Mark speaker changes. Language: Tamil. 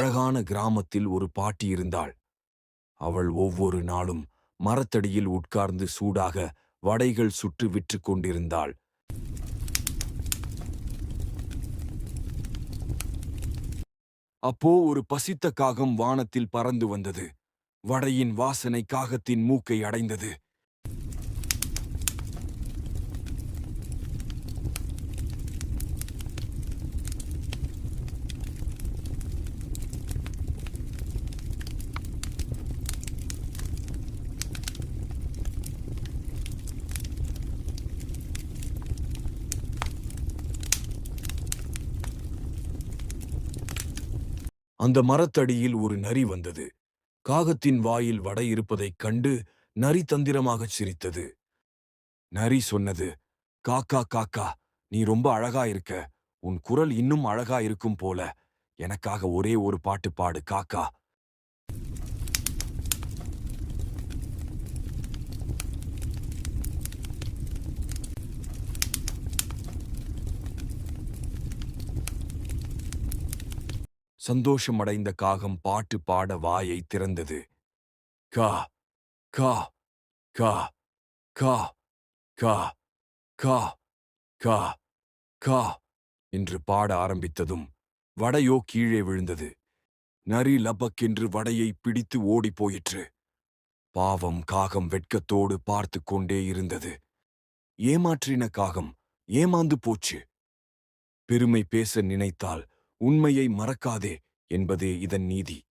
Speaker 1: அழகான கிராமத்தில் ஒரு பாட்டி இருந்தாள். அவள் ஒவ்வொரு நாளும் மரத்தடியில் உட்கார்ந்து சூடாக வடைகள் சுட்டு விற்று கொண்டிருந்தாள். அப்போ ஒரு பசித்த காகம் வானத்தில் பறந்து வந்தது. வடையின் வாசனை காகத்தின் மூக்கை அடைந்தது. அந்த மரத்தடியில் ஒரு நரி வந்தது. காகத்தின் வாயில் வடை இருப்பதைக் கண்டு நரி தந்திரமாகச் சிரித்தது. நரி சொன்னது, காக்கா காக்கா, நீ ரொம்ப அழகா இருக்க. உன் குரல் இன்னும் அழகா இருக்கும் போல. எனக்காக ஒரே ஒரு பாட்டு பாடு காக்கா. சந்தோஷமடைந்த காகம் பாட்டு பாட வாயை திறந்தது. கா கா கா கா கா கா கா கா என்று பாட ஆரம்பித்ததும் வடையோ கீழே விழுந்தது. நரி லபக்கென்று வடையை பிடித்து ஓடிப் போயிற்று. பாவம் காகம் வெட்கத்தோடு பார்த்து கொண்டே இருந்தது. ஏமாற்றின காகம் ஏமாந்து போச்சு. பெருமை பேச நினைத்தால் உண்மையை மறக்காதே என்பதே இதன் நீதி.